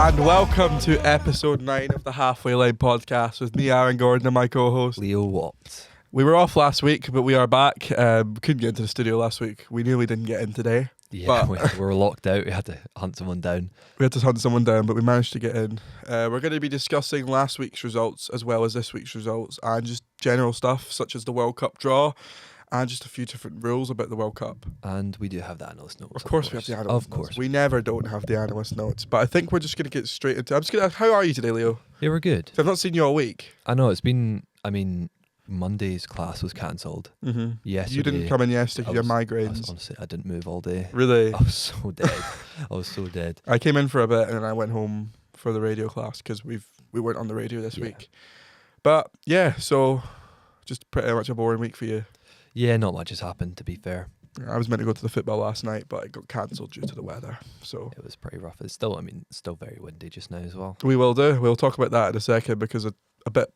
And welcome to episode 9 of the Halfway Line podcast with me, Aaron Gordon, and my co-host Leo Watt. We were off last week, but we are back. Couldn't get into the studio last week. We nearly didn't get in today. Yeah, we were locked out. We had to hunt someone down. We had to hunt someone down, but we managed to get in. We're going to be discussing last week's results as well as this week's results and just general stuff such as the World Cup draw and just a few different rules about the World Cup. And we do have the analyst notes. Of course we have the analyst notes. Of course. We never don't have the analyst notes, but I think we're just going to get straight into it. How are you today, Leo? Yeah, we're good. I've not seen you all week. I know, it's been, Monday's class was cancelled. Mm-hmm. Yesterday, you didn't come in yesterday because you had migraines. Honestly, I didn't move all day. Really? I was so dead. I was so dead. I came in for a bit and then I went home for the radio class because we weren't on the radio this week. But yeah, so just pretty much a boring week for you. Yeah, not much has happened, to be fair. I was meant to go to the football last night, but it got cancelled due to the weather. So it was pretty rough. It's still, still very windy just now as well. We will do. We'll talk about that in a second because a bit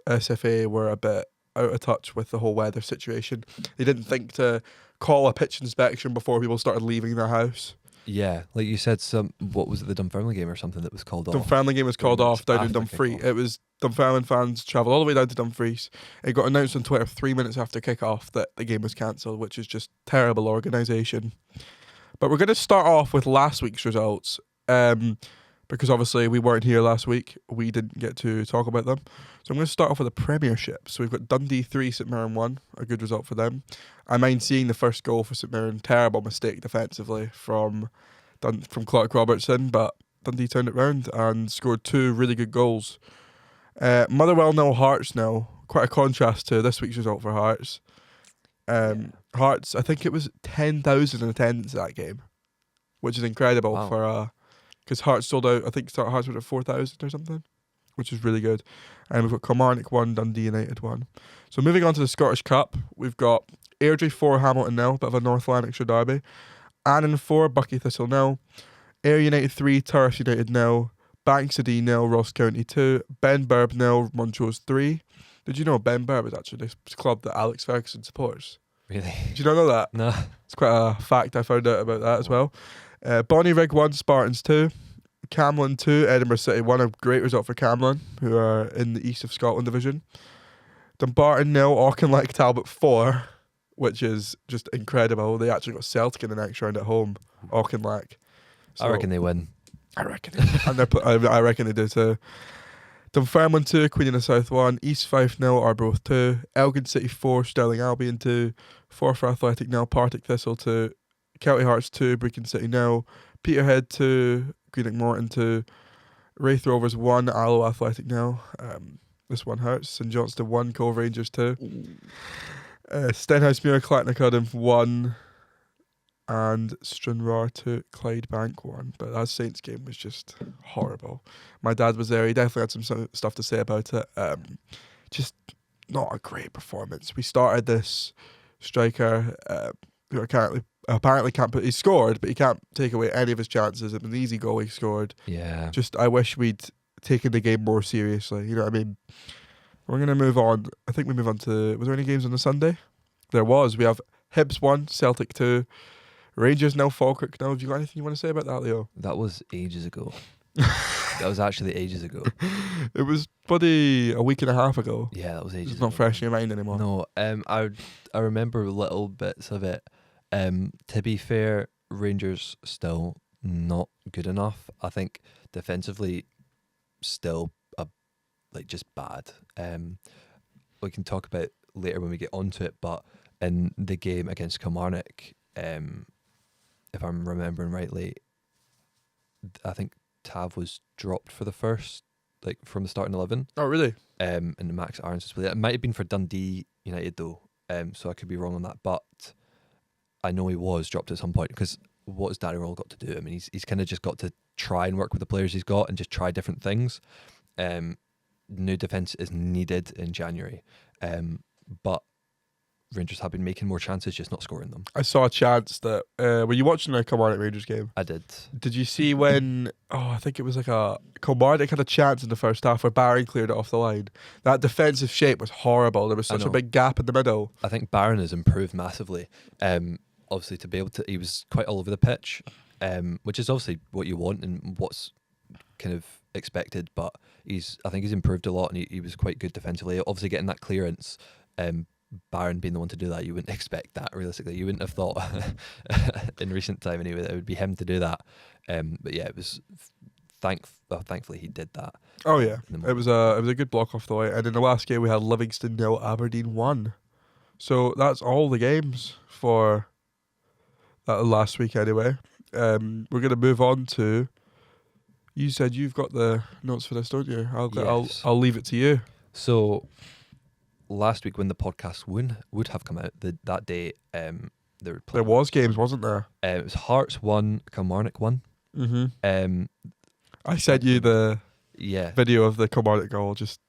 SFA were a bit out of touch with the whole weather situation. They didn't think to call a pitch inspection before people started leaving their house. Yeah, like you said, what was it, the Dunfermline game or something that was called off? Dunfermline game was called off down in Dumfries. It was Dunfermline fans travelled all the way down to Dumfries. It got announced on Twitter 3 minutes after kick-off that the game was cancelled, which is just terrible organisation. But we're going to start off with last week's results. Because obviously we weren't here last week. We didn't get to talk about them. So I'm going to start off with the Premiership. So we've got Dundee 3, St Mirren 1. A good result for them. I mind seeing the first goal for St Mirren. Terrible mistake defensively from Clark Robertson. But Dundee turned it round and scored 2 really good goals. Motherwell 0, Hearts 0. Quite a contrast to this week's result for Hearts. Hearts, I think it was 10,000 in attendance at that game. Which is incredible for... Because Hearts sold out, I think Hearts were at 4,000 or something, which is really good. And we've got Kilmarnock 1, Dundee United 1. So moving on to the Scottish Cup, we've got Airdrie 4, Hamilton 0, bit of a North Lanarkshire derby. Annan 4, Buckie Thistle 0. Ayr United 3, Turriff United 0. Bankside 0, Ross County 2. Ben Burb 0, Montrose 3. Did you know Ben Burb is actually the club that Alex Ferguson supports? Really? Did you not know that? No. It's quite a fact I found out about that as well. Bonnyrigg 1, Spartans 2. Camlin 2, Edinburgh City 1. A great result for Camlin, who are in the East of Scotland division. Dumbarton 0, Auchinleck Talbot 4, which is just incredible. They actually got Celtic in the next round at home, Auchinleck. So I reckon they win. I reckon I reckon they do too. Dunfermline 2, Queen of the South 1. East Fife 0, Arbroath 2. Elgin City 4, Stirling Albion 2. Forfar Athletic 0, Partick Thistle 2. Kelty Hearts 2, Brecon City 0. Peterhead 2, Greenock Morton 2. Wraith Rovers 1, Alloa Athletic 0. This one hurts. St Johnstone 1, Cove Rangers 2. Stenhousemuir Clacknacudden 1. And Stranraer 2, Clydebank 1. But that Saints game was just horrible. My dad was there. He definitely had some stuff to say about it. Just not a great performance. We started this striker who apparently can't put. He scored, but he can't take away any of his chances. It was an easy goal he scored. Yeah. Just I wish we'd taken the game more seriously. You know what I mean? We're gonna move on. I think we move on to. Was there any games on the Sunday? There was. We have Hibs 1, Celtic 2, Rangers 0, Falkirk 0. Have you got anything you want to say about that, Leo? That was ages ago. That was actually ages ago. It was bloody a week and a half ago. Yeah, that was ages It's ago. not fresh in your mind anymore. No, I remember little bits of it. To be fair, Rangers still not good enough. I think defensively still just bad. We can talk about later when we get onto it, but in the game against Kilmarnock, if I'm remembering rightly, I think Tav was dropped for the first, from the starting 11. Oh, really? And Max Aarons was playing. It might have been for Dundee United though, so I could be wrong on that, but I know he was dropped at some point because what has Danny Roll got to do? I mean, he's kind of just got to try and work with the players he's got and just try different things. New defence is needed in January, but Rangers have been making more chances, just not scoring them. I saw a chance that were you watching the Kilmarnock Rangers game? I did. Did you see when I think it was like a Kilmarnock had a chance in the first half where Barron cleared it off the line. That defensive shape was horrible. There was such a big gap in the middle. I think Barron has improved massively. Obviously to be able to, he was quite all over the pitch, which is obviously what you want and what's kind of expected, but I think he's improved a lot, and he was quite good defensively. Obviously, getting that clearance, Barron being the one to do that, you wouldn't expect that realistically. You wouldn't have thought in recent time anyway that it would be him to do that. But yeah, it was thankfully he did that. Oh yeah, it was a good block off the way. And in the last game we had Livingston 0, Aberdeen 1. So that's all the games for that last week anyway. We're gonna move on to. You said you've got the notes for this, don't you? Yes. I'll leave it to you. So last week when the podcast would have come out, that day, There was games, wasn't there? It was Hearts 1, Kilmarnock 1. Mm-hmm. I sent you the video of the Kilmarnock goal. Just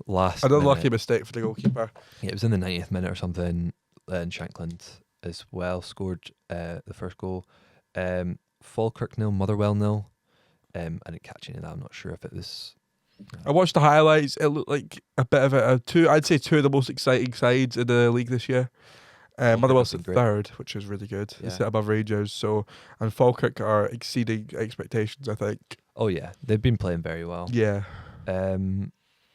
last. an unlucky mistake for the goalkeeper. Yeah, it was in the 90th minute or something. And Shankland as well scored the first goal. Falkirk 0, Motherwell 0. I didn't catch any of that. I'm not sure if it was. I watched the highlights. It looked like a bit of I'd say two of the most exciting sides in the league this year. Motherwell's in third, which is really good. They sit above Rangers. And Falkirk are exceeding expectations, I think. Oh yeah, they've been playing very well. Yeah. Then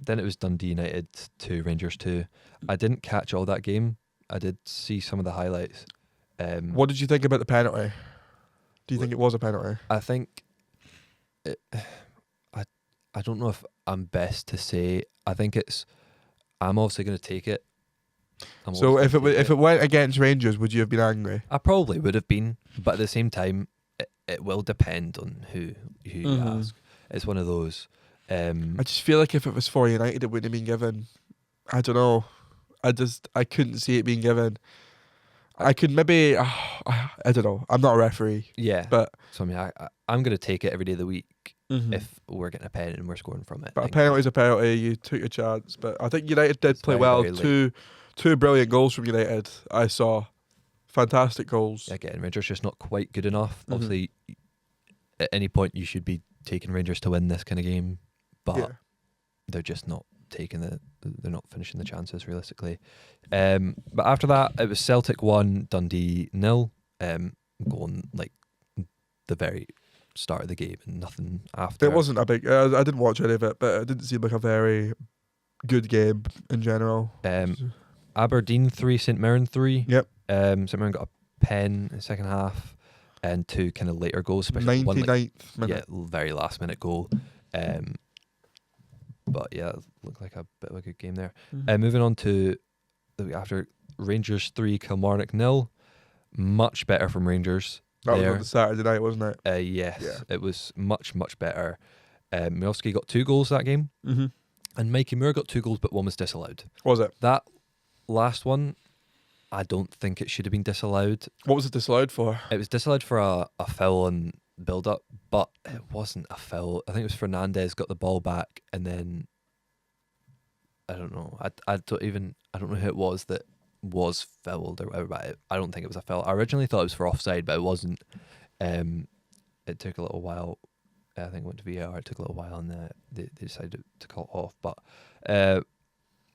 it was Dundee United 2, Rangers 2. I didn't catch all that game. I did see some of the highlights. What did you think about the penalty? Do you think it was a penalty? I think. I don't know if I'm best to say. I think I'm obviously going to take it. So if it went against Rangers, would you have been angry? I probably would have been, but at the same time, it will depend on who you ask. It's one of those. I just feel like if it was for United, it wouldn't have been given. I don't know. I couldn't see it being given. I could maybe. I don't know. I'm not a referee. Yeah, but so I mean, I'm going to take it every day of the week. If we're getting a pen and we're scoring from it. But a penalty's a penalty. You took your chance. But I think United did play well. Two brilliant goals from United. I saw fantastic goals. Again, Rangers just not quite good enough. Obviously, at any point you should be taking Rangers to win this kind of game, but they're just not they're not finishing the chances realistically. But after that, it was Celtic 1, Dundee 0. Going like the very start of the game and nothing after. It wasn't a big. I didn't watch any of it, but it didn't seem like a very good game in general. Aberdeen 3, St Mirren 3. Yep. St Mirren got a pen in the second half and 2 kind of later goals, especially 99th minute. Yeah, very last minute goal. But yeah, it looked like a bit of a good game there. Moving on to after Rangers 3, Kilmarnock 0. Much better from Rangers. That was on the Saturday night, wasn't it? Yes, it was much better. Miovski got 2 goals that game, and Mikey Moore got 2 goals, but 1 was disallowed. Was it? That last one, I don't think it should have been disallowed. What was it disallowed for? It was disallowed for a foul on build-up, but it wasn't a foul. I think it was Fernandez got the ball back, and then I don't know. I don't know who it was that was fouled or whatever, but I don't think it was a foul. I originally thought it was for offside, but it wasn't. It took a little while. I think it went to VAR. It took a little while, and they decided to call it off. But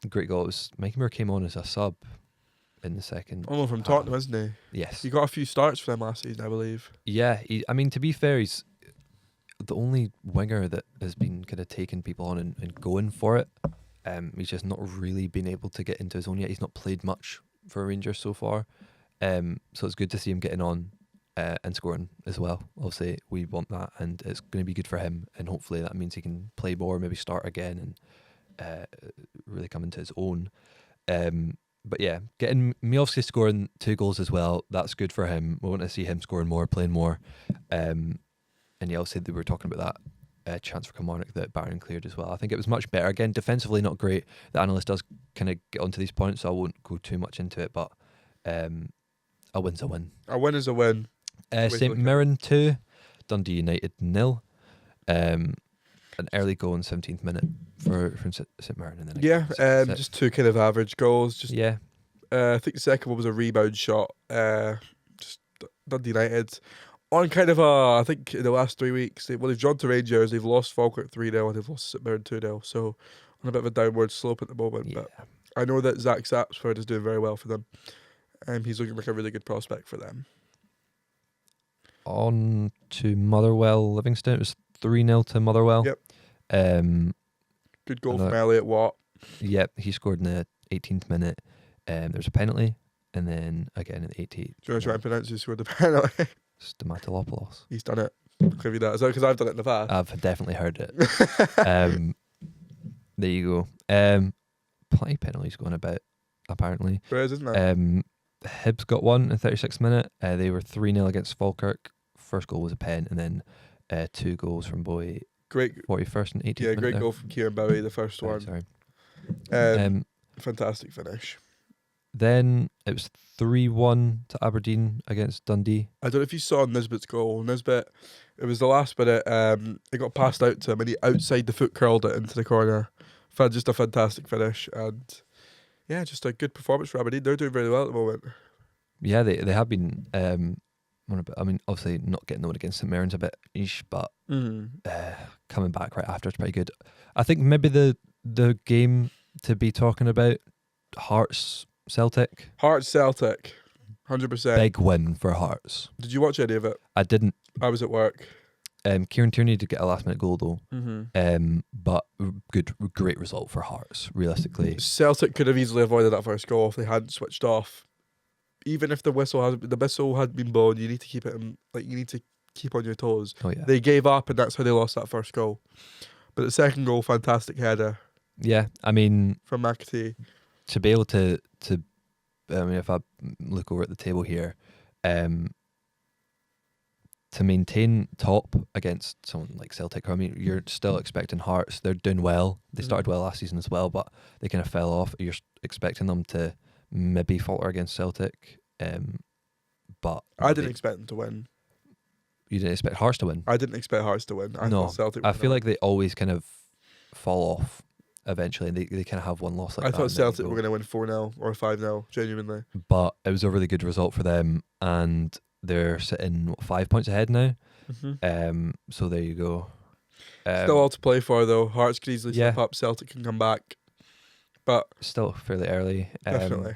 great goal. Mikey Moore came on as a sub in the second. Oh, from Tottenham, isn't he? Yes. He got a few starts for them last season, I believe. Yeah, I mean, to be fair, he's the only winger that has been kind of taking people on and going for it. He's just not really been able to get into his own yet. He's not played much for Rangers so far. So it's good to see him getting on and scoring as well. Obviously, we want that, and it's going to be good for him. And hopefully that means he can play more, maybe start again, and really come into his own. But yeah, getting Miovski scoring 2 goals as well, that's good for him. We want to see him scoring more, playing more. And yeah, obviously we were talking about that chance for Kilmarnock that Barron cleared as well. I think it was much better. Again, defensively not great. The analyst does kind of get onto these points, so I won't go too much into it, but a win's a win. A win is a win. St Mirren 2, Dundee United 0. An early goal in 17th minute from St Mirren. And then just 2 kind of average goals. I think the second one was a rebound shot. Just Dundee United. On kind of I think in the last 3 weeks, they've drawn to Rangers, they've lost Falkirk 3-0, and they've lost St Mirren 2-0. So on a bit of a downward slope at the moment. Yeah. But I know that Zach Sapsford is doing very well for them. He's looking like a really good prospect for them. On to Motherwell Livingston. It was 3-0 to Motherwell. Yep. Good goal from Another- Elliot Watt. Yep, he scored in the 18th minute. There was a penalty, and then again in the 88th. Do you want to try and pronounce who scored the penalty? Stomatolopoulos. He's done it. Give you that. Is that because I've done it in the past? I've definitely heard it. There you go. Plenty of penalties going about, apparently. There is, isn't it? Hibs got one in 36th minute. They were 3-0 against Falkirk. First goal was a pen, and then 2 goals from Bowie, Great. 41st and 18th Yeah, minute. great there. goal from Kieran Bowie, the first Oh, one. sorry. Fantastic finish. Then it was 3-1 to Aberdeen against Dundee. I don't know if you saw Nisbet's goal. Nisbet, it was the last minute. It got passed out to him, and he outside the foot curled it into the corner. Just a fantastic finish, and yeah, just a good performance for Aberdeen. They're doing very well at the moment. Yeah, they have been. I mean, obviously not getting the one against St Mirren's a bit ish, but coming back right after is pretty good. I think maybe the game to be talking about, Hearts Celtic. Hearts Celtic, 100%. Big win for Hearts. Did you watch any of it? I didn't. I was at work. Kieran Tierney did get a last minute goal though. Mm-hmm. But great result for Hearts. Realistically, Celtic could have easily avoided that first goal if they hadn't switched off. Even if the whistle had been blown, you need to keep it you need to keep on your toes. oh yeah, They gave up, and that's how they lost that first goal. But the second goal, fantastic header yeah. I mean, from McAtee. to be able to I mean, if I look over at the table here, to maintain top against someone like Celtic, I mean, you're still expecting Hearts. They're doing well. They started well last season as well, but they kind of fell off. You're expecting them to maybe falter against Celtic, but I didn't expect them to win. You didn't expect Hearts to win. I didn't expect Hearts to win. I No, thought Celtic I were feel gonna like they always kind of fall off eventually. They kind of have one loss like win. I that. thought and then they Celtic go. were going to win 4-0 or 5-0, genuinely. But it was a really good result for them, and they're sitting 5 points ahead now. So there you go. Still all to play for, though. Hearts could easily yeah. slip up. Celtic can come back. But Still fairly early. definitely.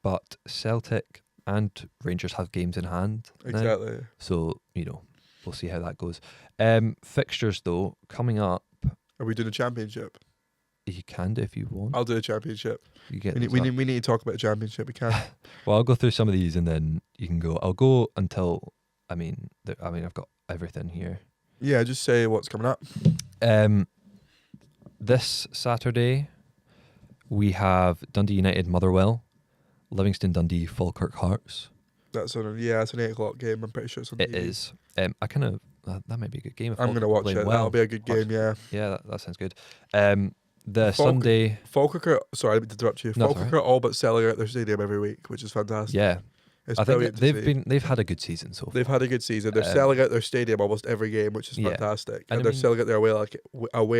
But Celtic and Rangers have games in hand now. Exactly. So, we'll see how that goes. Fixtures, though, coming up. Are we doing a championship? You can do if you want. I'll do a championship. You get We need to talk about a championship. We can. Well, I'll go through some of these and then you can go. I'll go until, I've got everything here. Yeah, just say what's coming up. This Saturday, we have Dundee United Motherwell, Livingston Dundee Falkirk Hearts. It's an 8 o'clock game. I'm pretty sure it's on It TV. is. That might be a good game. If I'm going to watch it. Well. That'll be a good game, yeah. Yeah, that sounds good. The Sunday. Falkirk are, sorry, I didn't interrupt you. No, Falkirk are all but selling out their stadium every week, which is fantastic. Yeah, It's I think brilliant to see. they've had a good season so far. They've had a good season. They're selling out their stadium almost every game, which is Yeah. fantastic. And And I they're mean- selling out their away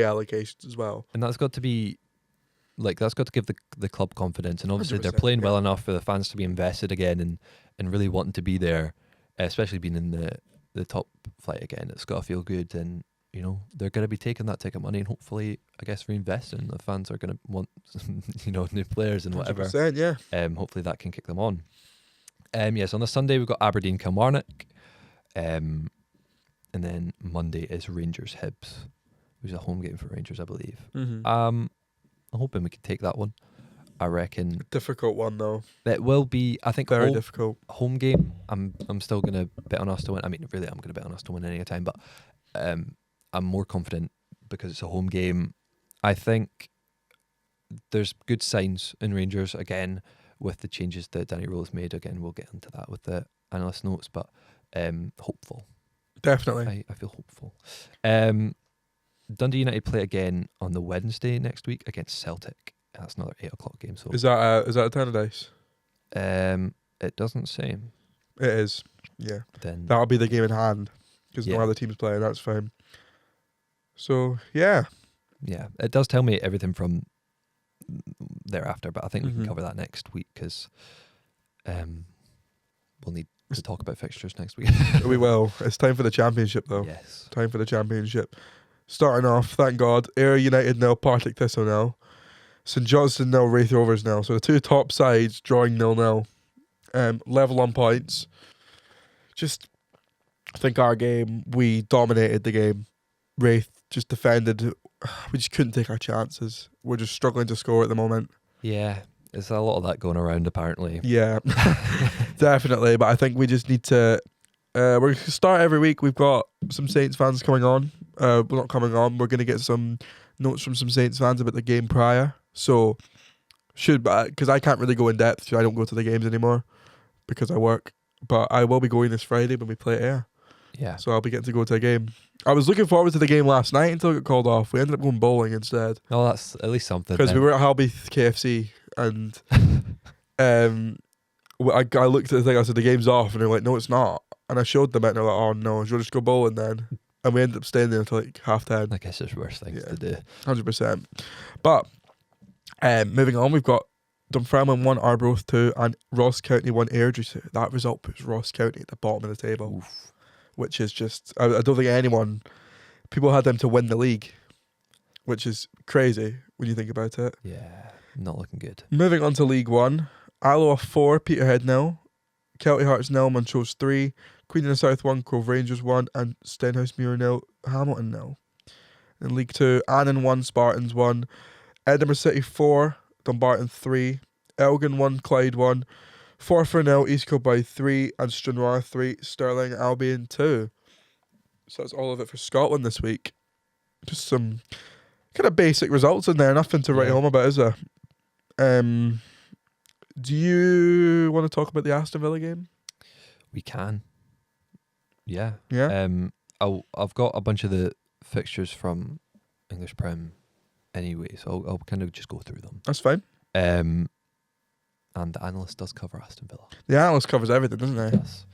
allocations as well. And that's got to be that's got to give the club confidence, and obviously they're 100%, playing well yeah. enough for the fans to be invested again and really wanting to be there, especially being in the top flight again. It's got to feel good, and they're going to be taking that ticket money and hopefully, I guess, reinvesting. The fans are going to want new players and whatever. 100%, yeah. Hopefully that can kick them on. Yes, on the Sunday we've got Aberdeen Kilmarnock, and then Monday is Rangers Hibs, which is a home game for Rangers, I believe. I'm hoping we can take that one. I reckon Difficult one, though. it will be. I think Very difficult. home game. I'm still gonna bet on us to win. I mean, really, I'm gonna bet on us to win any time. But I'm more confident because it's a home game. I think there's good signs in Rangers again with the changes that Danny Rose made. Again, we'll get into that with the analyst notes. But hopeful. Definitely. I feel hopeful. Dundee United play again on the Wednesday next week against Celtic. That's another 8 o'clock game. So Is that a 10 of dice? it doesn't say. It is. Yeah. Then That'll be the game in hand because no Yeah. other teams playing. That's fine. So, yeah. yeah, it does tell me everything from thereafter, but I think we can Mhm. cover that next week because we'll need to talk about fixtures next week. We will. It's time for the championship, though. Yes. Time for the championship. Starting off, thank God, Ayr United nil, Partick Thistle nil, St Johnstone nil, Wraith Rovers nil. So the two top sides drawing 0-0, level on points. Just I think our game, we dominated the game. Wraith just defended. We just couldn't take our chances. We're just struggling to score at the moment. Yeah, there's a lot of that going around apparently. Yeah, definitely. But I think we just need to. We're going to start every week. We've got some Saints fans coming on. Well, not coming on. We're going to get some notes from some Saints fans about the game prior. So, because I can't really go in depth. I don't go to the games anymore because I work. But I will be going this Friday when we play Air. Yeah. So I'll be getting to go to a game. I was looking forward to the game last night until it got called off. We ended up going bowling instead. Oh, that's at least something. Because we were at Halby KFC and I looked at the thing, I said, the game's off. And they're like, no, it's not. And I showed them it and they're like, oh no, you'll just go bowling then. And we ended up staying there until like 10:30. I guess there's worse things to do. 100%. But moving on, we've got Dunfermline 1, Arbroath 2, and Ross County 1, Airdrie 2. That result puts Ross County at the bottom of the table. Oof. Which is just, I don't think people had them to win the league, which is crazy when you think about it. Yeah, not looking good. Moving on to League 1, Alloa 4, Peterhead 0, Kelty Hearts 0, Montrose 3, Queen of the South 1, Cove Rangers 1, and Stenhousemuir 0, Hamilton 0. In League 2, Annan 1, Spartans 1, Edinburgh City 4, Dumbarton 3, Elgin 1, Clyde 1, Forfar 0, East Kilbride 3, and Stranraer 3, Stirling Albion 2. So that's all of it for Scotland this week. Just some kind of basic results in there, nothing to write home about, is there? Do you want to talk about the Aston Villa game? We can. Yeah. Yeah. I've got a bunch of the fixtures from English Prem anyway, so I'll kind of just go through them. That's fine. And the analyst does cover Aston Villa. The analyst covers everything, doesn't he? Yes.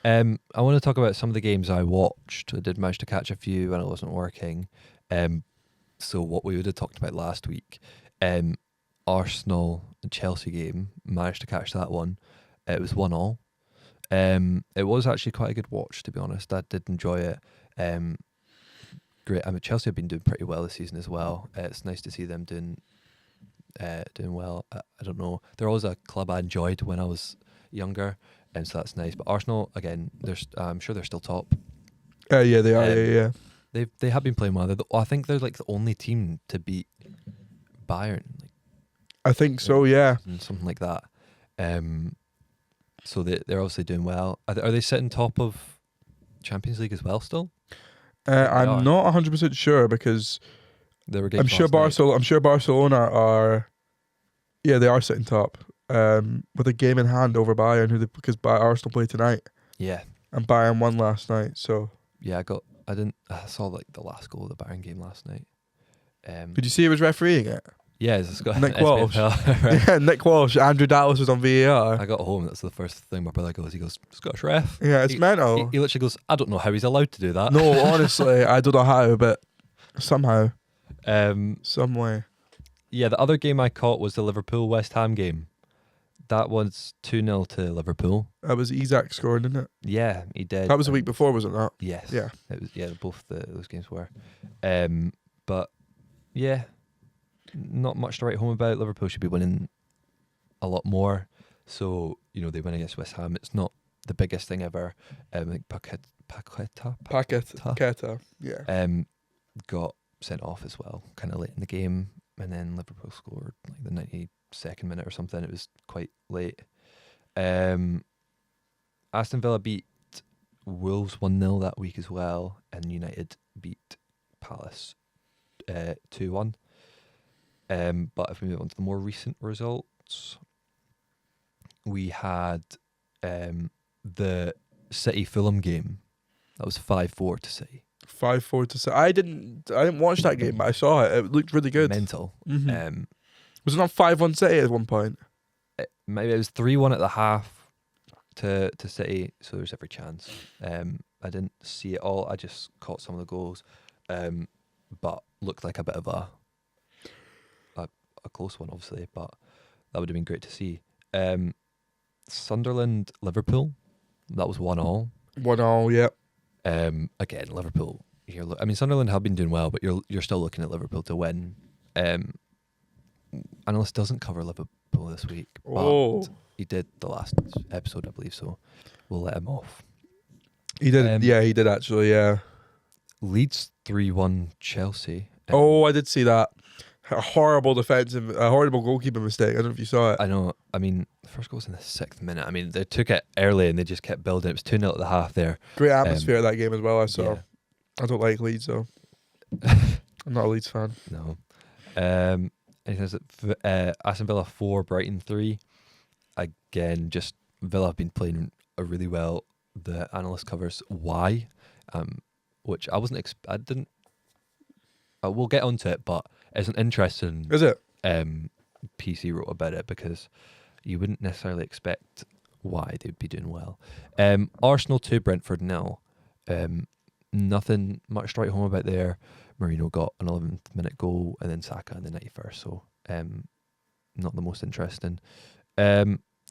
I want to talk about some of the games I watched. I did manage to catch a few when it wasn't working. So what we would have talked about last week, Arsenal and Chelsea game, managed to catch that one. It was 1-1. It was actually quite a good watch, to be honest. I did enjoy it. Great. I mean, Chelsea have been doing pretty well this season as well. It's nice to see them doing well. I don't know. They're always a club I enjoyed when I was younger, and so that's nice. But Arsenal, again, I'm sure they're still top. Yeah, they are. Yeah. They have been playing well. I think they're like the only team to beat Bayern. I think so. Yeah. Something like that. So they're obviously doing well. Are they sitting top of Champions League as well still? I'm not 100% sure because I'm sure Barcelona are. Yeah, they are sitting top with a game in hand over Bayern, because Arsenal play tonight. Yeah, and Bayern won last night. So yeah, I saw like the last goal of the Bayern game last night. Did you see who was refereeing it? Yeah, it's got Nick Walsh. Yeah, Nick Walsh. Andrew Dallas was on VAR. I got home. That's the first thing my brother goes. He goes, Scottish ref. Yeah, it's mental. He literally goes, I don't know how he's allowed to do that. No, honestly, I don't know how, but somehow, some way. Yeah, the other game I caught was the Liverpool West Ham game. That was 2-0 to Liverpool. That was Isak scoring, didn't it? Yeah, he did. That was a week before, was it not? Yes. Yeah. It was. Yeah, both those games were. But yeah, not much to write home about. Liverpool should be winning a lot more. So they win against West Ham. It's not the biggest thing ever. I think Paqueta. Yeah. Got sent off as well, kind of late in the game, and then Liverpool scored like the 92nd minute or something. It was quite late. Aston Villa beat Wolves 1-0 that week as well, and United beat Palace 2-1. But if we move on to the more recent results, we had the City Fulham game. That was 5-4 to City. 5-4 to City. I didn't watch that game, but I saw it. It looked really good. Mental. Mm-hmm. Was it not 5-1 City at one point? Maybe it was 3-1 at the half to City, so there's every chance. I didn't see it all. I just caught some of the goals, but looked like a bit of a close one, obviously. But that would have been great to see. Sunderland Liverpool, that was 1-1. 1-1, yeah. Again, Liverpool. Sunderland have been doing well, but you're still looking at Liverpool to win. Analyst doesn't cover Liverpool this week, but he did the last episode, I believe, so we'll let him off. He did. Yeah, he did actually. Yeah. Leeds 3-1 Chelsea. Oh, I did see that. A horrible defensive, a horrible goalkeeper mistake. I don't know if you saw it. I know. I mean, the first goal was in the 6th minute. I mean, they took it early and they just kept building. It was 2-0 at the half there. Great atmosphere at that game as well. I saw. Yeah. I don't like Leeds though. I'm not a Leeds fan. No. It says that Aston Villa 4, Brighton 3. Again, just Villa have been playing really well. The analyst covers why, which I wasn't. I didn't. We'll get onto it, but it's an interesting. Is it? PC wrote about it because you wouldn't necessarily expect why they'd be doing well. Arsenal 2, Brentford 0. Nothing much to write home about there. Marino got an 11th minute goal and then Saka in the 91st, so not the most interesting.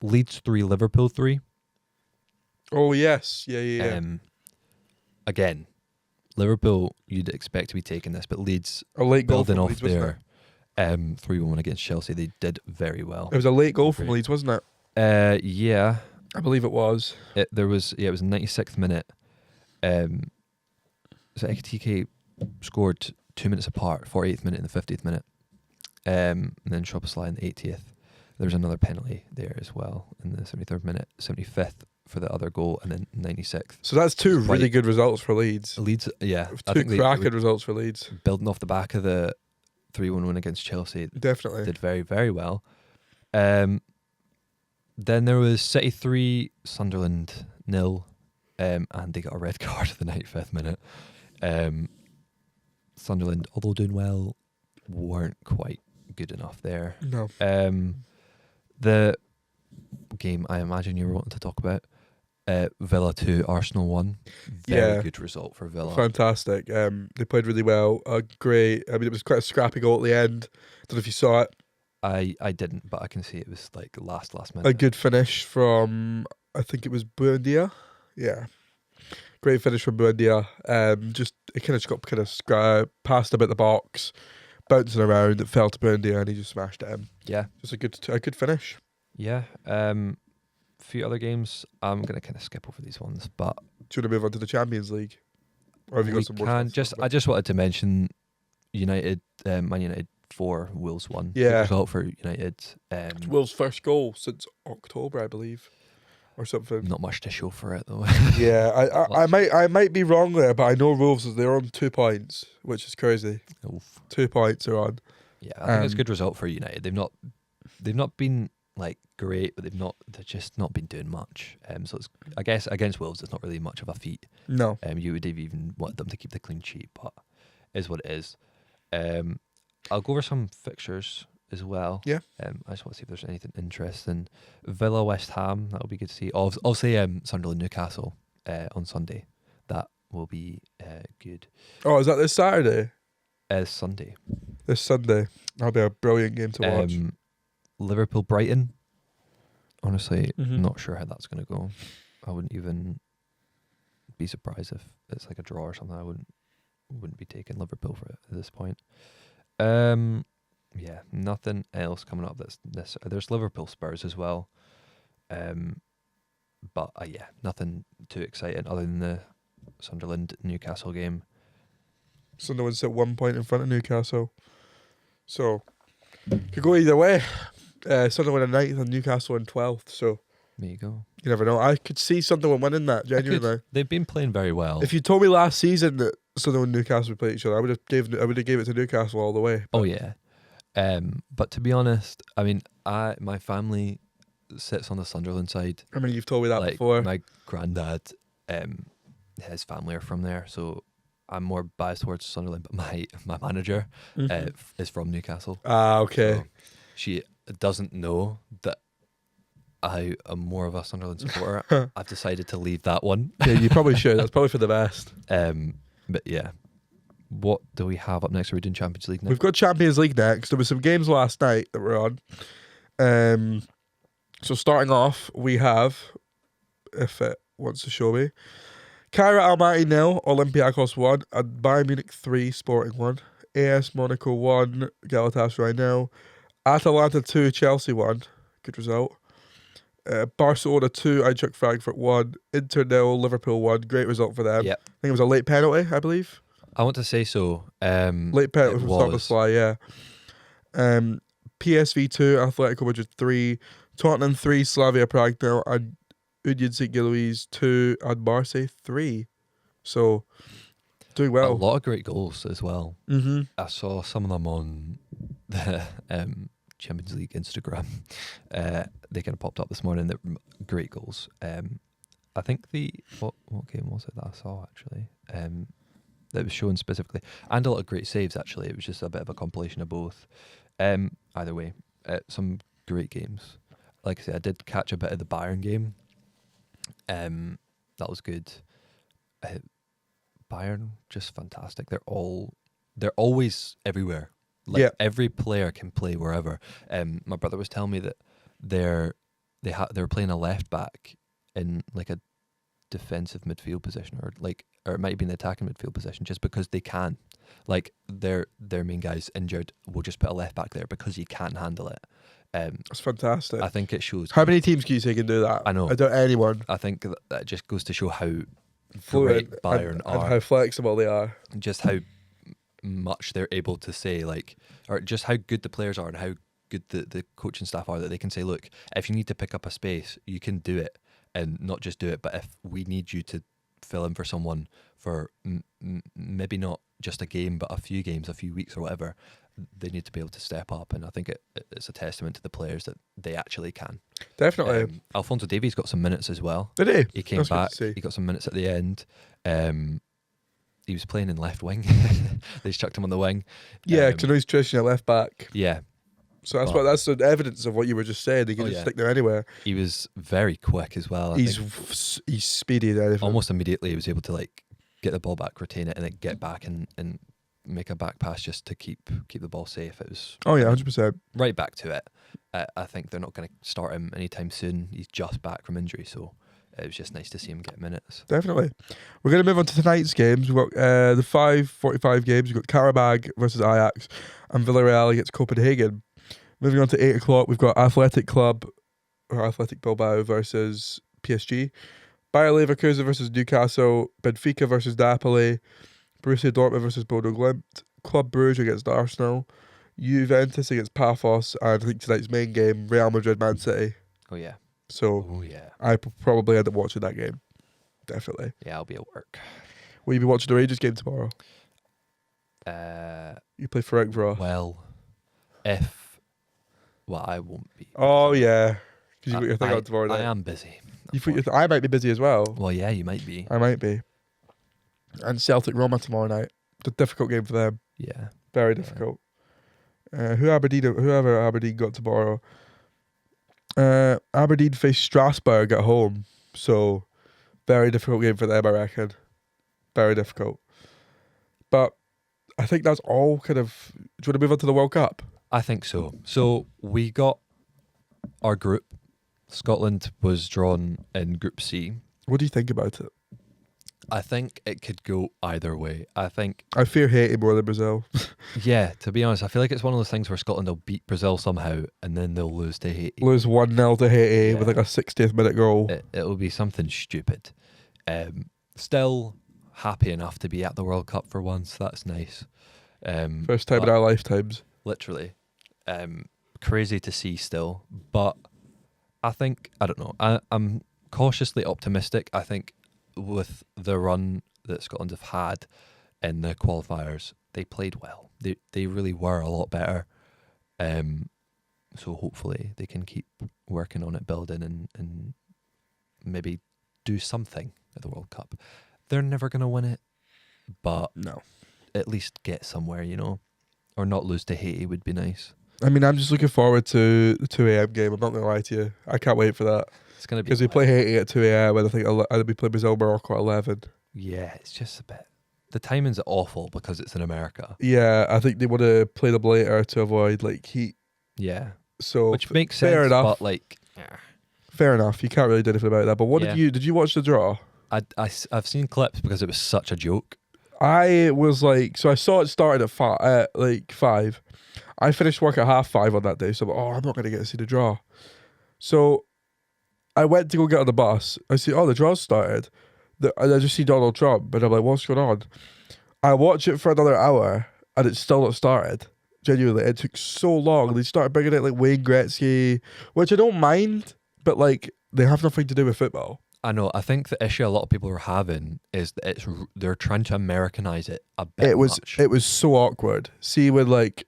Leeds 3, Liverpool 3. Oh yes, yeah. Again, Liverpool you'd expect to be taking this, but Leeds A late goal building from off Leeds, wasn't their 3-1 against Chelsea, they did very well. it was a late goal from Leeds, wasn't it? Yeah, I believe it was. it was 96th minute. So Ekitike scored 2 minutes apart, 48th minute and the 50th minute. And then Szoboszlai in the 80th. There was another penalty there as well in the 73rd minute, 75th for the other goal, and then 96th. So that's two Despite- really good results for Leeds. Leeds, yeah. I Two think they cracking results for Leeds. building off the back of the 3-1 win against Chelsea, Definitely. did very, very well. Then there was City 3, Sunderland 0, and they got a red card at the 95th minute. Sunderland, although doing well, weren't quite good enough there. No. The game I imagine you were wanting to talk about, Villa 2, Arsenal 1. Very Yeah. good result for Villa. Fantastic. They played really well. Great. I mean, it was quite a scrappy goal at the end. Don't know if you saw it. I didn't, but I can see it was like last minute. A good finish from, I think it was Buendia. Yeah. Great finish from Buendia. Just it kind of got passed a bit the box, bouncing around. It fell to Buendia and he just smashed it in. Yeah. Just a good finish. Yeah. Few other games. I'm gonna kind of skip over these ones, but Do you want to move on to the Champions League? Or have you we got some more? can stuff to talk I just wanted to mention United, Man United 4, Wolves 1. Good Yeah. result for United. about? Will's first goal since October, I believe, or something. Not much to show for it though. Yeah, I might be wrong there, but I know Wolves they're on 2 points, which is crazy. Oof. 2 points are on. Yeah, I think it's a Um, good result for United. They've not been like great, but they've just not been doing much. So it's, I guess against Wolves, it's not really much of a feat. No. You would have even wanted them to keep the clean sheet, but it is what it is. I'll go over some fixtures as well. Yeah. I just want to see if there's anything interesting. Villa, West Ham, that would be good to see. I'll say Sunderland, Newcastle on Sunday. That will be good. Oh, is that this Saturday? Sunday. This Sunday? That'll be a brilliant game to watch. Liverpool, Brighton. Honestly, Mhm. not sure how that's going to go. I wouldn't even be surprised if it's like a draw or something. I wouldn't be taking Liverpool for it at this point. Yeah, nothing else coming up that's this. There's Liverpool Spurs as well. But yeah, nothing too exciting other than the Sunderland Newcastle game. Sunderland's at 1 point in front of Newcastle. So, could go either way. Sunderland in 9th and Newcastle in 12th. So, There you go. you never know. I could see Sunderland winning that, genuinely. They've been playing very well. If you told me last season that Sunderland and Newcastle would play each other, I would have gave it to Newcastle all the way. Oh yeah. But to be honest, I mean, my family sits on the Sunderland side. I mean, you've told me that Like before. my granddad, his family are from there, so I'm more biased towards Sunderland. But my manager Mhm. is from Newcastle. Okay. So she doesn't know that I am more of a Sunderland supporter. I've decided to leave that one. Yeah, you probably should. That's probably for the best. But yeah, what do we have up next? Are we doing Champions League now? We've got Champions League next. There were some games last night that were on. So starting off, we have, if it wants to show me, Cairo Almaty 0, Olympiacos 1, and Bayern Munich 3, Sporting 1, AS Monaco 1, Galatasaray 0, Atalanta 2, Chelsea 1, good result, Barcelona 2, Eintracht Frankfurt 1, Inter 0, Liverpool 1. Great result for them. Yep. I think it was a late penalty, I believe. I want to say so. Late penalty it from was. Szoboszlai, yeah. PSV 2, Atletico Madrid 3, Tottenham 3, Slavia Prague 0, and Union St. Gilloise 2, and Marseille 3. So, doing well. A lot of great goals as well. Mm-hmm. I saw some of them on the Champions League Instagram. They kind of popped up this morning. They're great goals. I think what game was it that I saw actually? That was shown specifically, and a lot of great saves actually. It was just a bit of a compilation of both. Either way, some great games. Like I said, I did catch a bit of the Bayern game. That was good. Bayern, just fantastic. They're always everywhere. Like Yeah. every player can play wherever. My brother was telling me that they were playing a left back in like a defensive midfield position, or it might be in the attacking midfield position, just because they can. Like their main guy's injured, we'll just put a left back there because he can't handle it. That's fantastic. I think it shows. How many teams can you say can do that? I know. I doubt anyone. I think that just goes to show how Fluid great Bayern and are, how flexible they are. just how much they're able to say, like, or just how good the players are and how good the coaching staff are, that they can say, look, if you need to pick up a space, you can do it, and not just do it, but if we need you to fill in for someone for maybe not just a game, but a few games, a few weeks or whatever, they need to be able to step up. And I think it's a testament to the players that they actually can. Definitely. Alphonso Davies got some minutes as well. Did he? He came That's good to back. see. He got some minutes at the end. He was playing in left wing. They just chucked him on the wing. Yeah, because I know he's traditionally a left back. Yeah, So that's But- that's the evidence of what you were just saying. He can Oh, just yeah. stick there anywhere. he was very quick as well. I He's think he's speedy. There, almost immediately he was able to like get the ball back, retain it, and then get back and make a back pass just to keep the ball safe. It was Oh yeah, 100%. right back to it. I think they're not going to start him anytime soon. He's just back from injury, so it was just nice to see him get minutes. Definitely. We're going to move on to tonight's games. We've got the 5:45 games. We've got Karabag versus Ajax and Villarreal against Copenhagen. Moving on to 8 o'clock, we've got Athletic Bilbao versus PSG. Bayer Leverkusen versus Newcastle. Benfica versus Napoli. Borussia Dortmund versus Bodo Glimt. Club Brugge against Arsenal. Juventus against Paphos. And I think tonight's main game, Real Madrid Man City. Oh yeah, So oh yeah, I probably end up watching that game. Definitely. yeah. I'll be at work. Will you be watching the Rangers game tomorrow? Uh, You play for Frankfurt. well, I won't be. Oh yeah, because you put your thing I, on tomorrow night. I am busy. You put your I might be busy as well. Well, yeah, you might be. I might be. And Celtic Roma tomorrow night. It's a difficult game for them. Yeah. Very Yeah. difficult. Whoever Aberdeen got tomorrow. Aberdeen face Strasbourg at home. So very difficult game for them, I reckon. Very difficult. But I think that's all kind of. Do you want to move on to the World Cup? I think so. So we got our group. Scotland was drawn in Group C. What do you think about it? I think it could go either way. I think, I fear Haiti more than Brazil. yeah, to be honest, I feel like it's one of those things where Scotland will beat Brazil somehow and then they'll lose to Haiti. Lose 1-0 to Haiti with Yeah. like a 60th minute goal. It'll be something stupid. Still happy enough to be at the World Cup for once. That's nice. First time in but- our lifetimes. Literally. Crazy to see still. But I think, I don't know, I'm cautiously optimistic. I think with the run that Scotland have had in the qualifiers, they played well. They really were a lot better. So hopefully they can keep working on it, building and maybe do something at the World Cup. They're never going to win it, but No. at least get somewhere, you know? Or not lose to Haiti would be nice. I mean, I'm just looking forward to the 2 a.m. game. I'm not going to lie to you. I can't wait for that. It's going to be... Because we play Haiti at 2 a.m. and I think we play Brazil Morocco at 11. Yeah, it's just a bit... The timing's awful because it's in America. Yeah, I think they want to play them later to avoid like heat. Yeah. So Which makes fair sense, enough. but like... Fair enough. You can't really do anything about that. But what Yeah. did you watch the draw? I've seen clips because it was such a joke. I was like, so I saw it started at 5. I finished work at 5:30 on that day, so I'm like, I'm not going to get to see the draw. So I went to go get on the bus. I see, oh, the draw's started. And I just see Donald Trump, and I'm like, what's going on? I watch it for another hour, and it's still not started. Genuinely, it took so long. They started bringing out like Wayne Gretzky, which I don't mind, but like they have nothing to do with football. I know. I think the issue a lot of people are having is that they're trying to Americanize it a bit much. It was so awkward. See, when like,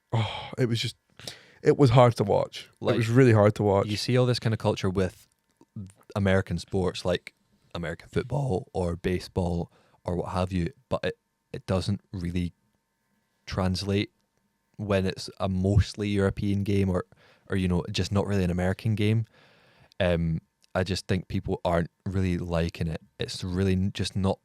it was hard to watch. Like, it was really hard to watch. You see all this kind of culture with American sports like American football or baseball or what have you, but it doesn't really translate when it's a mostly European game or just not really an American game. I just think people aren't really liking it. It's really just not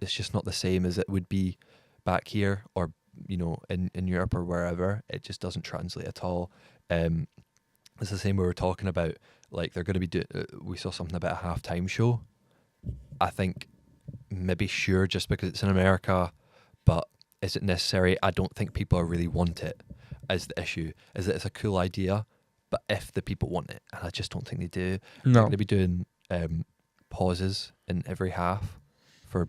the same as it would be back here or in Europe or wherever. It just doesn't translate at all. It's the same we were talking about, like they're going to be we saw something about a halftime show. I think maybe sure just because it's in America, but is it necessary? I don't think people really want it. Is the issue is that it's a cool idea, but if the people want it, and I just don't think they do. No. They're going to be doing pauses in every half for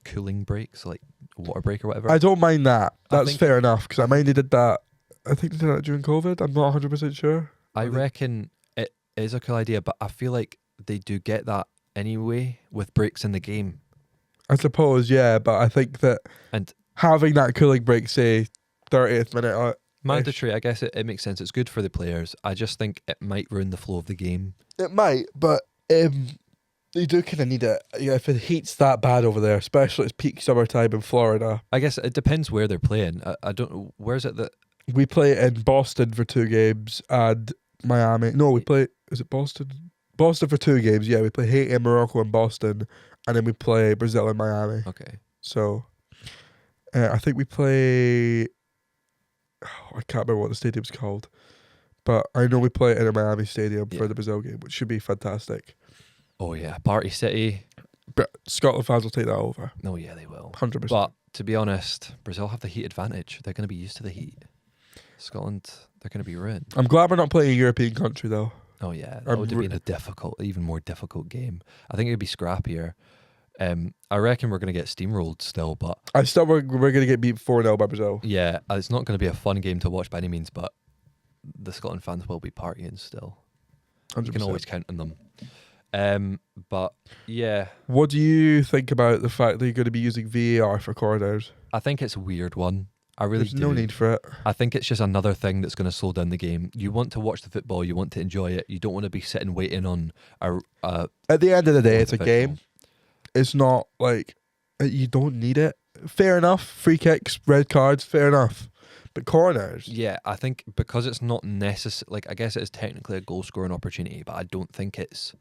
cooling breaks, like water break or whatever. I don't mind that. That's fair enough, because I mind they did that. I think they did that during COVID. I'm not 100% sure. I reckon it is a cool idea, but I feel like they do get that anyway with breaks in the game. I suppose, yeah, but I think that and having that cooling break, say 30th minute, mandatory, I guess it makes sense. It's good for the players. I just think it might ruin the flow of the game. It might, but you do kind of need it. Yeah, if the heat's that bad over there, especially it's peak summertime in Florida. I guess it depends where they're playing. I don't know. Where's it that... We play in Boston for 2 games and Miami. No, we play... Is it Boston? Boston for 2 games, yeah. We play Haiti and Morocco in Boston, and then we play Brazil and Miami. Okay. So, I think we play... I can't remember what the stadium's called, but I know we play it in a Miami stadium for the Brazil game, which should be fantastic. Oh yeah, Party City. But Scotland fans will take that over. No, yeah, they will. 100%. But to be honest, Brazil have the heat advantage. They're going to be used to the heat. Scotland, they're going to be ruined. I'm glad we're not playing a European country though. Oh yeah, that would have been a even more difficult game. I think it'd be scrappier. I reckon we're going to get steamrolled still, but we're going to get beat 4-0 by Brazil. Yeah, it's not going to be a fun game to watch by any means, but the Scotland fans will be partying still. 100%. You can always count on them. But yeah, what do you think about the fact that you're going to be using VAR for corners? I think it's a weird one. I really There's no need for it. I think it's just another thing that's going to slow down the game. You want to watch the football, you want to enjoy it. You don't want to be sitting waiting on a At the end of the day, it's a game. It's not like you don't need it. Fair enough. Free kicks, red cards, fair enough. But corners. Yeah, I think because it's not necessary. Like, I guess it is technically a goal scoring opportunity, but I don't think it's.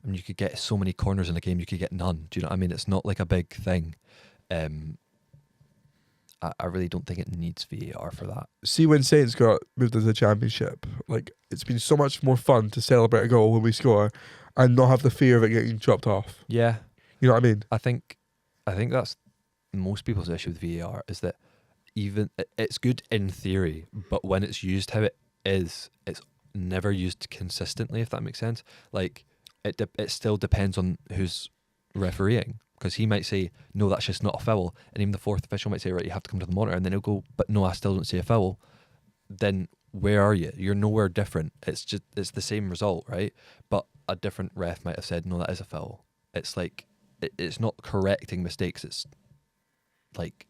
I mean, you could get so many corners in a game, you could get none. Do you know what I mean? It's not like a big thing. I really don't think it needs VAR for that. See, when Saints got moved into the Championship, like it's been so much more fun to celebrate a goal when we score and not have the fear of it getting chopped off. Yeah. You know what I mean? I think that's most people's issue with VAR is that even it's good in theory, but when it's used how it is, it's never used consistently, if that makes sense. Like it still depends on who's refereeing, because he might say, no, that's just not a foul, and even the fourth official might say, right, you have to come to the monitor, and then he'll go, but no, I still don't see a foul. Then where are you? You're nowhere different. It's the same result, right? But a different ref might have said, no, that is a foul. It's like it's not correcting mistakes. It's like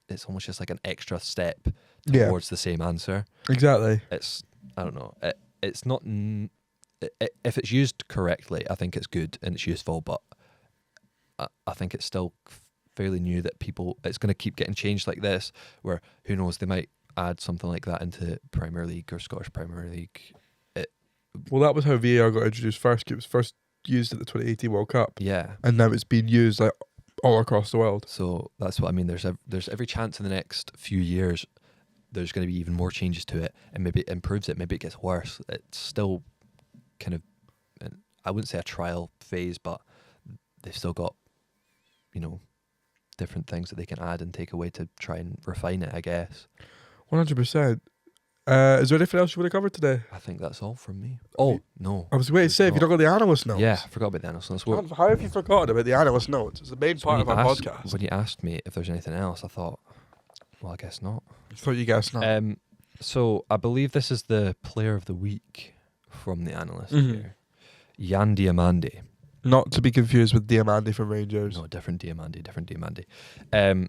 it's almost just like an extra step towards the same answer. Exactly. It's I don't know. It's not. If it's used correctly, I think it's good and it's useful. But I think it's still fairly new that it's going to keep getting changed like this. Where who knows, they might add something like that into Premier League or Scottish Premier League. Well, that was how VAR got introduced first. It was first used at the 2018 World Cup. Yeah. And now it's being used like all across the world. So that's what I mean. There's every chance in the next few years there's going to be even more changes to it, and maybe it improves it, maybe it gets worse. It's still kind of, I wouldn't say a trial phase, but they've still got, different things that they can add and take away to try and refine it, I guess. 100%. Is there anything else you want to cover today? I think that's all from me. Oh, no. I was waiting to say, if you don't got the analyst notes. Yeah, I forgot about the analyst notes. Well, How have you forgotten about the analyst notes? It's the main part of our podcast. When you asked me if there's anything else, I thought, well, I guess not. I thought you guessed not. So I believe this is the player of the week from the analyst Mhm. here. Jan Diamandi. Not to be confused with Diamandi from Rangers. No, different Diamandi.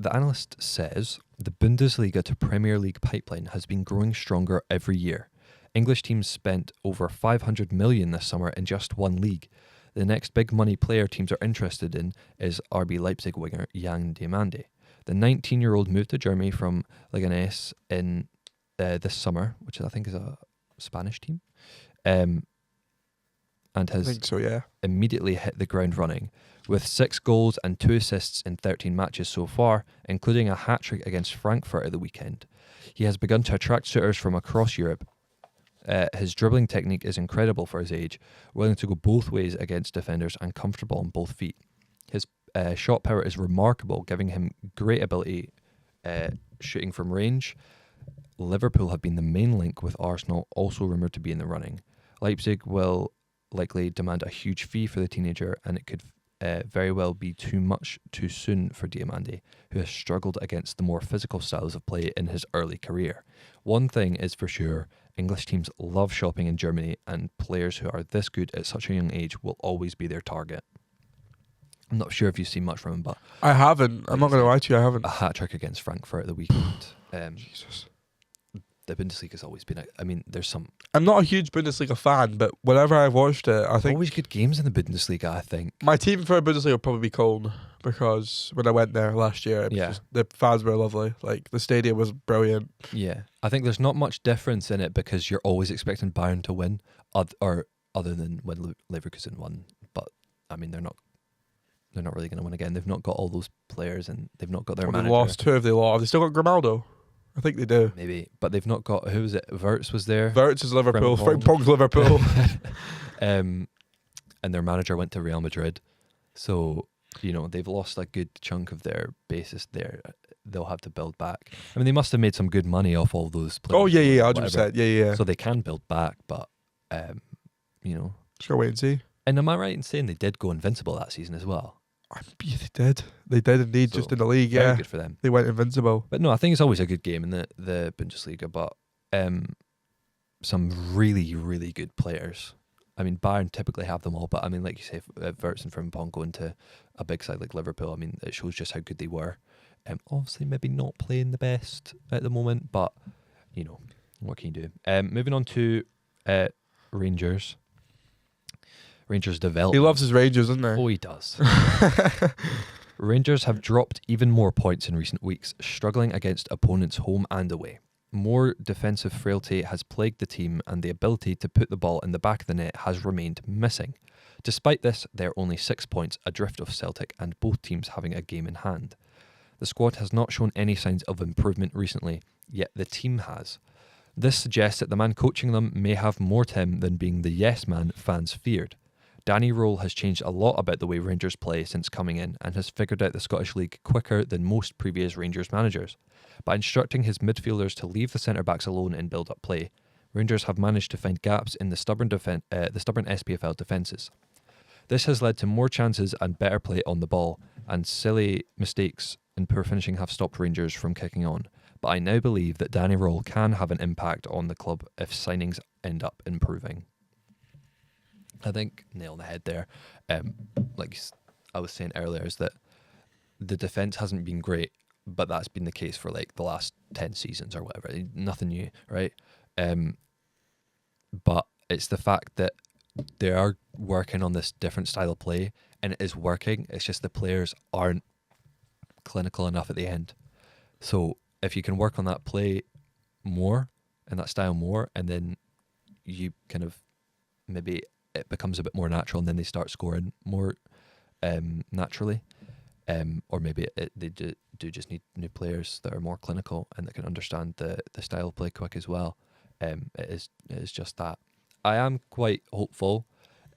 The analyst says the Bundesliga to Premier League pipeline has been growing stronger every year. English teams spent over 500 million this summer in just one league. The next big money player teams are interested in is RB Leipzig winger Jan Diamandi. The 19-year-old moved to Germany from Leganés in this summer, which I think is a Spanish team, and I has think so, yeah. immediately hit the ground running, with 6 goals and 2 assists in 13 matches so far, including a hat-trick against Frankfurt at the weekend. He has begun to attract suitors from across Europe. His dribbling technique is incredible for his age, willing to go both ways against defenders and comfortable on both feet. His shot power is remarkable, giving him great ability shooting from range. Liverpool have been the main link, with Arsenal also rumoured to be in the running. Leipzig will likely demand a huge fee for the teenager, and it could very well be too much too soon for Diamandi, who has struggled against the more physical styles of play in his early career. One thing is for sure, English teams love shopping in Germany, and players who are this good at such a young age will always be their target. I'm not sure if you've seen much from him, but I haven't. I'm not going to lie to you, I haven't. a hat-trick against Frankfurt at the weekend. Jesus. The Bundesliga's always been, there's some I'm not a huge Bundesliga fan, but whenever I've watched it, I think always good games in the Bundesliga, I think. my team for Bundesliga would probably be Cologne, because when I went there last year, it was Yeah. just, the fans were lovely. Like, the stadium was brilliant. Yeah, I think there's not much difference in it because you're always expecting Bayern to win, or other than when Leverkusen won. But I mean, they're not really going to win again. They've not got all those players, and they've not got their Well, they manager. lost 2 of they lost. Have they still got Grimaldo? I think they do. Maybe, but they've not got, who was it? Wirtz was there. Wirtz is Liverpool. Frimpong. Frimpong's Liverpool. And their manager went to Real Madrid, so they've lost a good chunk of their basis there. They'll have to build back. I mean, they must have made some good money off all those players. Oh, yeah, whatever. 100%. Yeah. So they can build back, but Just gotta wait and see. And am I right in saying they did go invincible that season as well? Yeah, they did. They did indeed, So, just in the league, Very yeah. good for them. They went invincible. But no, I think it's always a good game in the Bundesliga, but some really, really good players. I mean, Bayern typically have them all, but I mean, like you say, Wirtz and Frimpong going to a big side like Liverpool, I mean, it shows just how good they were. Obviously, maybe not playing the best at the moment, but, what can you do? Moving on to Rangers. Rangers development. He loves his Rangers, doesn't he? Oh, he does. Rangers have dropped even more points in recent weeks, struggling against opponents home and away. More defensive frailty has plagued the team, and the ability to put the ball in the back of the net has remained missing. Despite this, they're only 6 points adrift of Celtic, and both teams having a game in hand. The squad has not shown any signs of improvement recently, yet the team has. This suggests that the man coaching them may have more to him than being the yes man fans feared. Danny Röhl has changed a lot about the way Rangers play since coming in, and has figured out the Scottish League quicker than most previous Rangers managers. By instructing his midfielders to leave the centre-backs alone in build-up play, Rangers have managed to find gaps in the stubborn SPFL defences. This has led to more chances and better play on the ball, and silly mistakes and poor finishing have stopped Rangers from kicking on. But I now believe that Danny Röhl can have an impact on the club if signings end up improving. I think nail on the head there. Like I was saying earlier, is that the defence hasn't been great, but that's been the case for like the last 10 seasons or whatever. Nothing new, right? But it's the fact that they are working on this different style of play, and it is working. It's just the players aren't clinical enough at the end. So if you can work on that play more and that style more, and then you kind of maybe it becomes a bit more natural, and then they start scoring more naturally, or maybe they do just need new players that are more clinical and that can understand the style of play quick as well. It is just that. I am quite hopeful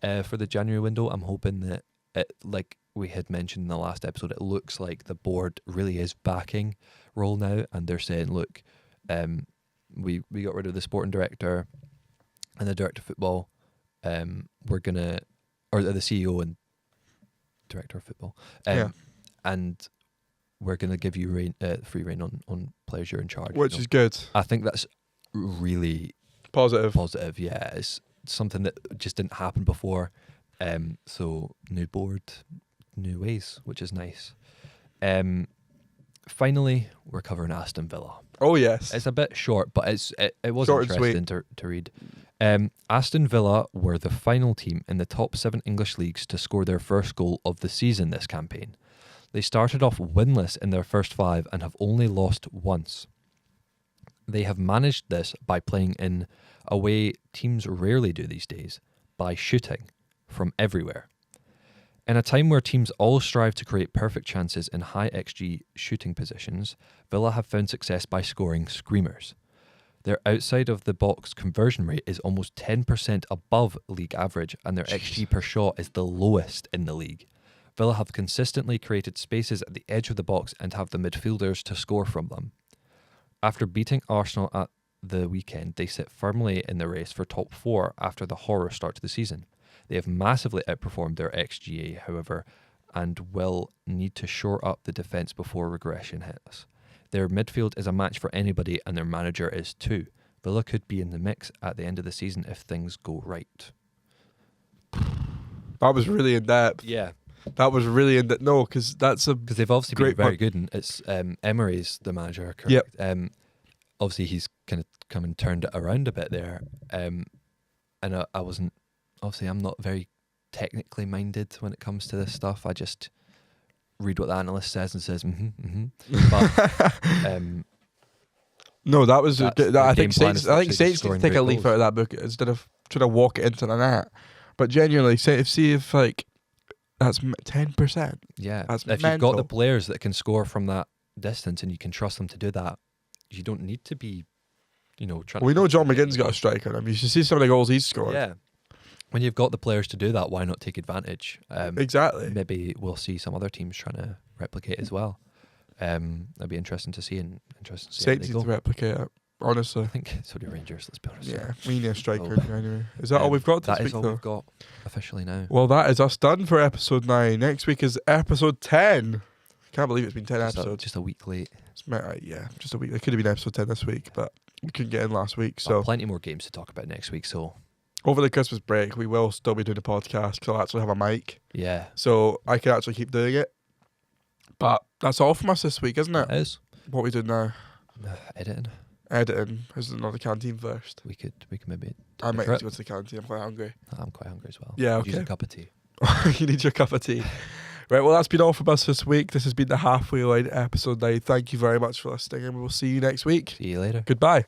for the January window. I'm hoping that it, like we had mentioned in the last episode, it looks like the board really is backing Röhl now, and they're saying, look, we got rid of the sporting director and the director of football. We're gonna, or the CEO and director of football. And we're gonna give you free reign on players you're in charge. Which is good. I think that's really Positive. Yeah, it's something that just didn't happen before. So new board, new ways, which is nice. Finally, we're covering Aston Villa. Oh yes. It's a bit short, but it was Short and interesting to read. Aston Villa were the final team in the top 7 English leagues to score their first goal of the season this campaign. They started off winless in their first 5 and have only lost once. They have managed this by playing in a way teams rarely do these days, by shooting from everywhere. In a time where teams all strive to create perfect chances in high XG shooting positions, Villa have found success by scoring screamers. Their outside of the box conversion rate is almost 10% above league average, and their XG per shot is the lowest in the league. Villa have consistently created spaces at the edge of the box and have the midfielders to score from them. After beating Arsenal at the weekend, they sit firmly in the race for top 4 after the horror start to the season. They have massively outperformed their XGA, however, and will need to shore up the defence before regression hits. Their midfield is a match for anybody, and their manager is too. Villa could be in the mix at the end of the season if things go right. That was really in depth. Yeah. That was really in depth. No, because that's a Because they've obviously great been very point. good, and it's Emery's the manager, correct? Yep. Obviously, he's kind of come and turned it around a bit there. And I wasn't, obviously, I'm not very technically minded when it comes to this stuff. I just read what the analyst says and says, But no, that was. That's That, the I game think plan Saints. is I think literally Saints just need to scoring take a great leaf goals. out of that book instead of trying to walk it into the net. But genuinely, see if like that's 10%. yeah, That's if you've mental. got the players that can score from that distance and you can trust them to do that, you don't need to be, trying. We to know John McGinn's got a strike on him. You should see some of the goals he's scored. Yeah. When you've got the players to do that, why not take advantage? Exactly. Maybe we'll see some other teams trying to replicate as well. That'd be interesting to see and interesting to see how Saints they need to go. replicate it. Honestly. I think so do Rangers, let's be honest. Yeah, we need a striker Oh. anyway. Is that all we've got this That week is all though? we've got officially now. Well, that is us done for episode 9. Next week is episode 10. Can't believe it's been 10 episodes. Just a week late. Yeah, just a week. It could have been episode 10 this week, but we couldn't get in last week. But So plenty more games to talk about next week. So over the Christmas break, we will still be doing a podcast because I'll actually have a mic. yeah, So I can actually keep doing it. But that's all from us this week, isn't it? it is What we do now? editing. Editing. Is another canteen first. We could maybe. I might Right. need to go to the canteen. I'm quite hungry. I'm quite hungry as well. Yeah, Could use okay. a cup of tea. You need your cup of tea. Right, well, that's been all from us this week. This has been the Halfway Line episode 9. Thank you very much for listening, and we will see you next week. See you later. Goodbye.